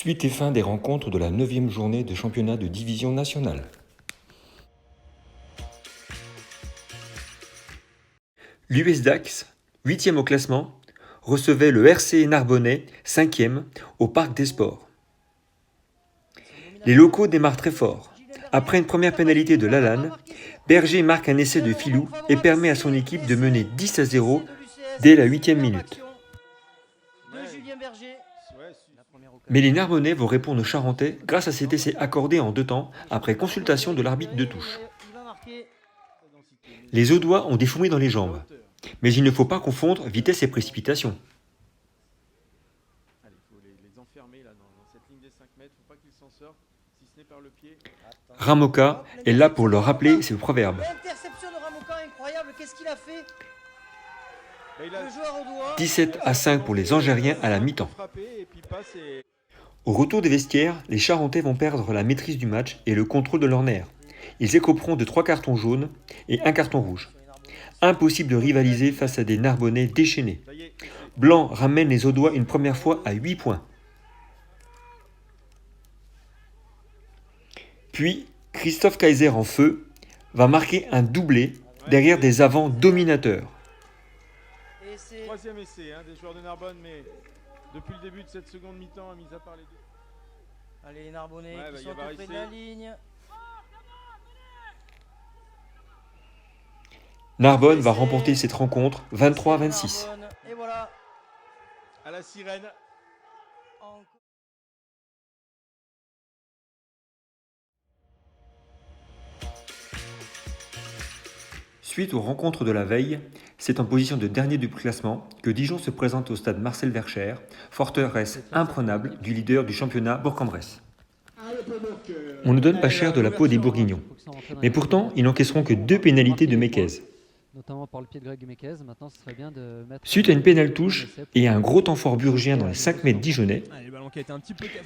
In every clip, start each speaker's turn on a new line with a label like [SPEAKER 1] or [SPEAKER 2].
[SPEAKER 1] Suite et fin des rencontres de la 9e journée de championnat de division nationale. L'US Dax, 8e au classement, recevait le RC Narbonnais, 5e, au Parc des Sports. Les locaux démarrent très fort. Après une première pénalité de Lalanne, Berger marque un essai de Filou et permet à son équipe de mener 10-0 dès la 8e minute. Mais les Narbonnais vont répondre aux Charentais grâce à cet essai accordé en 2 temps après consultation de l'arbitre de touche. Les Audois ont des fourmis dans les jambes, mais il ne faut pas confondre vitesse et précipitation. Ramoka est là pour leur rappeler ce proverbe.
[SPEAKER 2] L'interception de Ramoka incroyable, qu'est-ce qu'il a fait?
[SPEAKER 1] 17-5 pour les Angériens à la mi-temps. Au retour des vestiaires, les Charentais vont perdre la maîtrise du match et le contrôle de leur nerf. Ils écoperont de 3 cartons jaunes et 1 carton rouge. Impossible de rivaliser face à des Narbonnais déchaînés. Blanc ramène les Audois une première fois à 8 points. Puis, Christophe Kaiser en feu va marquer un doublé derrière des avants dominateurs.
[SPEAKER 3] Troisième essai des joueurs de Narbonne, mais depuis le début de cette seconde mi-temps, mis à part les deux.
[SPEAKER 2] Allez, les Narbonnais qui sont tout près de la ligne.
[SPEAKER 1] Narbonne va remporter cette rencontre 23-26.
[SPEAKER 2] Et voilà.
[SPEAKER 3] À la sirène.
[SPEAKER 1] Suite aux rencontres de la veille, c'est en position de dernier du classement que Dijon se présente au stade Marcel Vercher, forteresse imprenable du leader du championnat Bourg-en-Bresse. On ne donne pas cher de la peau des Bourguignons, mais pourtant ils n'encaisseront que 2 pénalités de Méquez.
[SPEAKER 4] Notamment par le pied de Greg Méquez. Maintenant, ce serait bien de mettre...
[SPEAKER 1] Suite à une pénale touche et à un gros temps fort burgien dans les 5 mètres dijonnais,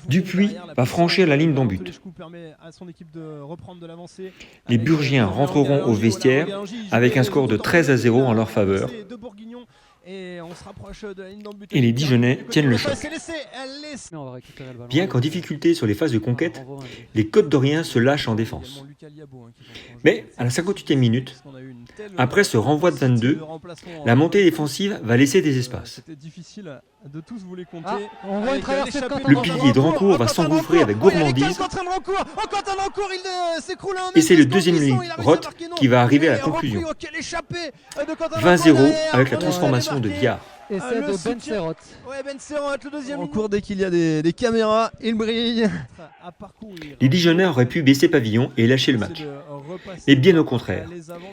[SPEAKER 1] Dupuis va franchir la ligne d'en but. Les Burgiens rentreront au vestiaire avec un score de 13-0 en leur faveur. Et les Dijonnais tiennent le choc. Bien qu'en difficulté sur les phases de conquête, les Côte-d'Oriens se lâchent en défense. Mais à la 58e minute, après ce renvoi de 22, la montée défensive va laisser des espaces. Le pilier de Rancourt va s'engouffrer avec gourmandise. Et c'est le deuxième ligne, Roth, qui va arriver à la conclusion. 20-0 avec la transformation de Viard.
[SPEAKER 4] Essai de Ben Serot.
[SPEAKER 3] Ouais, Ben Serot, le deuxième. En cours, dès qu'il y a des caméras, il brille.
[SPEAKER 1] Les Dijonnais auraient pu baisser pavillon et lâcher le match. Mais bien au contraire.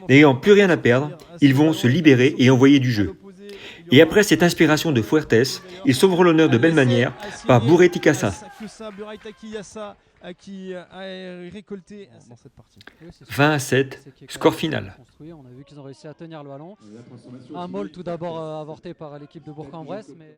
[SPEAKER 1] N'ayant plus rien à perdre, ils vont se libérer et envoyer du jeu. Et après cette inspiration de Fuertes, ils sauveront l'honneur de belle manière par Bourretti Cassas. 20-7, score final.
[SPEAKER 4] On a vu qu'ils ont réussi à tenir le ballon. Un maul tout d'abord avorté par l'équipe de Bourg-en-Bresse. Mais...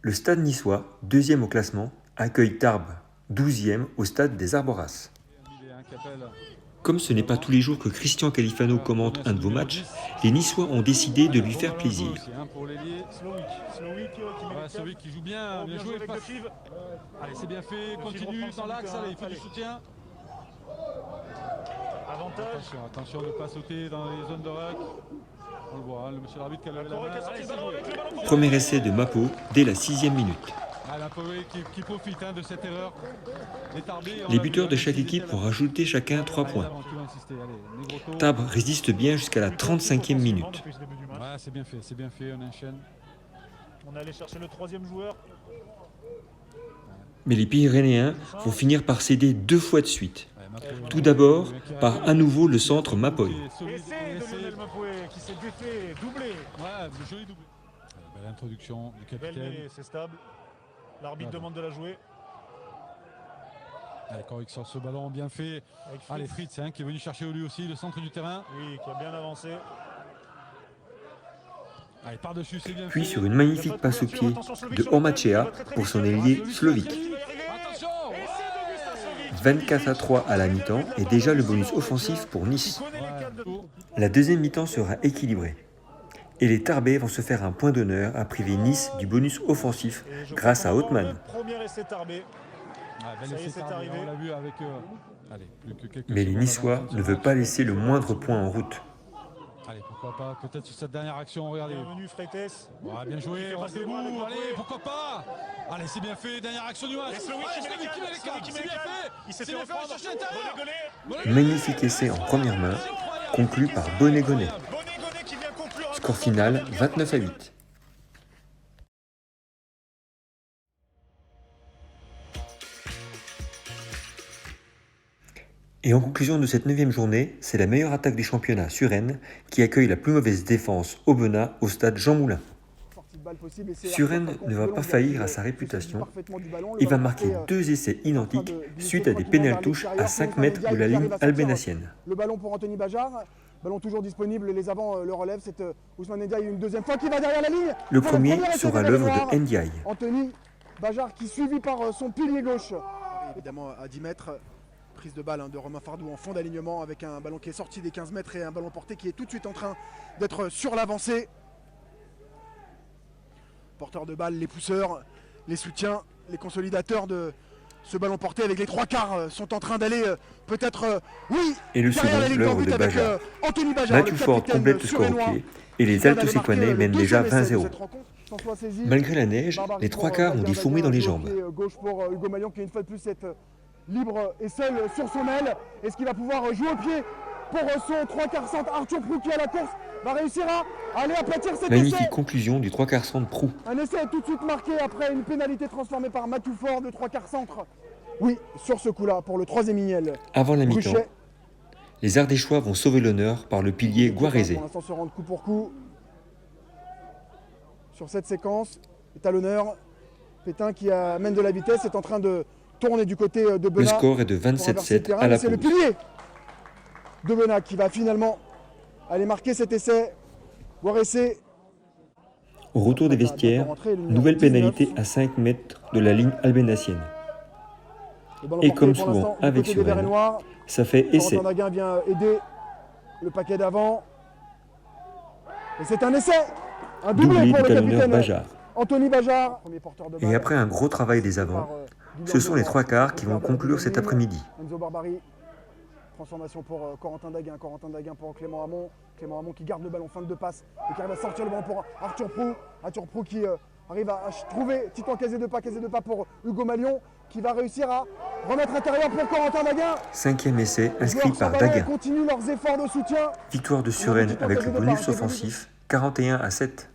[SPEAKER 1] Le stade niçois, 2e au classement, accueille Tarbes, 12e au stade des Arboras. Comme ce n'est pas tous les jours que Christian Califano commente un de vos matchs, les Niçois ont décidé de lui faire plaisir.
[SPEAKER 5] Slovic qui joue bien, bien joué. Allez, c'est bien fait, continue dans l'axe, allez, il fait du soutien. Attention de ne pas sauter dans les zones de ruck. On le voit, le monsieur l'arbitre qui a levé la main.
[SPEAKER 1] Premier essai de Mapo dès la 6e minute.
[SPEAKER 5] Qui profite de cette erreur.
[SPEAKER 1] Les buteurs de chaque équipe vont rajouter chacun 3 points. Tarbes résiste bien jusqu'à la 35e minute.
[SPEAKER 5] Ouais, c'est bien fait, on enchaîne.
[SPEAKER 6] On allait chercher le 3e joueur.
[SPEAKER 1] Mais les Pyrénéens vont finir par céder 2 fois de suite. Tout d'abord, par à nouveau le centre Mapoy.
[SPEAKER 6] Essai de Lionel Mapoy qui s'est défait, doublé.
[SPEAKER 5] Ouais, joli doublé. Belle introduction du capitaine.
[SPEAKER 6] C'est stable. L'arbitre demande de la jouer.
[SPEAKER 5] D'accord, il sort ce ballon bien fait. Allez, Fritz qui est venu chercher lui aussi le centre du terrain.
[SPEAKER 6] Oui, qui a bien avancé.
[SPEAKER 5] Allez, par-dessus, c'est bien
[SPEAKER 1] Puis
[SPEAKER 5] fait.
[SPEAKER 1] sur une magnifique passe au pied de Omachea pour son ailier Slovic. 24-3 à la mi-temps et déjà le bonus offensif pour Nice. La deuxième mi-temps sera équilibrée. Et les Tarbais vont se faire un point d'honneur à priver Nice du bonus offensif grâce à Othman.
[SPEAKER 6] Premier essai Tarbé.
[SPEAKER 5] Ça y est, c'est arrivé. On l'a vu avec. Allez, plus que quelques
[SPEAKER 1] Mais les
[SPEAKER 5] secondes
[SPEAKER 1] Niçois
[SPEAKER 5] avant la fin de
[SPEAKER 1] ne
[SPEAKER 5] ce
[SPEAKER 1] veulent
[SPEAKER 5] match.
[SPEAKER 1] pas laisser le moindre point en route.
[SPEAKER 5] Allez, pourquoi pas, peut-être sur cette dernière action, regardez.
[SPEAKER 6] Bienvenue Freites.
[SPEAKER 5] Ouais, bien joué, restez debout, allez, pourquoi pas. Allez, c'est bien fait, dernière action du match.
[SPEAKER 6] Slovic qui met les cannes,
[SPEAKER 5] c'est bien fait.
[SPEAKER 6] Il s'est
[SPEAKER 5] C'est
[SPEAKER 6] fait
[SPEAKER 5] bien fait,
[SPEAKER 6] reprendre.
[SPEAKER 5] chercher l'intérieur.
[SPEAKER 1] Magnifique essai en première main, conclu par Bonnet-Gonnet.
[SPEAKER 6] Bonnet qui vient conclure.
[SPEAKER 1] Score final 29-8. Et en conclusion de cette 9e journée, c'est la meilleure attaque du championnat, Suresnes, qui accueille la plus mauvaise défense, Aubenas, au stade Jean Moulin. Suresnes ne va pas faillir à sa réputation et va marquer 2 essais identiques suite à des pénaltouches à 5 mètres de la ligne albénacienne.
[SPEAKER 7] Le ballon pour Anthony Bajard, ballon toujours disponible, les avants le relèvent, c'est Ousmane Ndiaye une deuxième fois qui va derrière la ligne.
[SPEAKER 1] Le premier sera l'œuvre de Ndiaye.
[SPEAKER 7] Anthony Bajard qui suivi par son pilier gauche. Évidemment à 10 mètres. Prise de balle de Romain Fardou en fond d'alignement avec un ballon qui est sorti des 15 mètres et un ballon porté qui est tout de suite en train d'être sur l'avancée. Porteur de balle, les pousseurs, les soutiens, les consolidateurs de ce ballon porté avec les 3/4 sont en train d'aller peut-être, oui,
[SPEAKER 1] et le second, l'œuvre de Bajard.
[SPEAKER 7] Anthony Bajard.
[SPEAKER 1] Mathieu Ford complète le score au pied et les Alto-Séquanais mènent déjà 20-0. Malgré la neige, les 3/4 ont des fourmis dans les jambes.
[SPEAKER 7] Gauche pour Hugo Malion qui une fois de plus est libre et seul sur son aile. Est-ce qu'il va pouvoir jouer au pied pour son 3/4 centre? Arthur Prou qui est à la course va réussir à aller aplatir cet essai.
[SPEAKER 1] Magnifique conclusion du 3/4 centre Prou.
[SPEAKER 7] Un essai tout de suite marqué après une pénalité transformée par Mathieu Ford de 3/4 centre. Oui, sur ce coup-là, pour le 3e Ignel.
[SPEAKER 1] Avant la mi-temps, les Ardéchois vont sauver l'honneur par le pilier Guarézé.
[SPEAKER 7] Pour l'instant se rendre coup pour coup. Sur cette séquence, étalonneur, Pétain qui amène de la vitesse est en train de tourner du côté de Benat.
[SPEAKER 1] Le score est de 27-7 à la pause.
[SPEAKER 7] C'est le pilier de Benat qui va finalement aller marquer cet essai. Guarézé.
[SPEAKER 1] Au retour des vestiaires, nouvelle pénalité à 5 mètres de la ligne albénacienne. Et comme souvent avec Suresnes, ça fait essai.
[SPEAKER 7] Corentin Daguin vient aider le paquet d'avant. Et c'est un essai. Un doublé pour le capitaine
[SPEAKER 1] Bajard.
[SPEAKER 7] Anthony Bajard. Premier porteur de balle.
[SPEAKER 1] Et après un gros travail des avants, ce sont les 3/4 qui vont conclure cet après-midi.
[SPEAKER 7] Enzo Barbari. Transformation pour Corentin Daguin. Corentin Daguin pour Clément Hamon. Clément Hamon qui garde le ballon, fin de passe. Et qui arrive à sortir le ballon pour Arthur Prou. Arthur Prou qui arrive à trouver Titouan casé de pas pour Hugo Malion. Qui va réussir à remettre intérieur pour Corentin Daguin.
[SPEAKER 1] 5e essai inscrit par Daguin.
[SPEAKER 7] Continuent leurs efforts de soutien.
[SPEAKER 1] Victoire de Suresnes avec le bonus offensif, 41-7.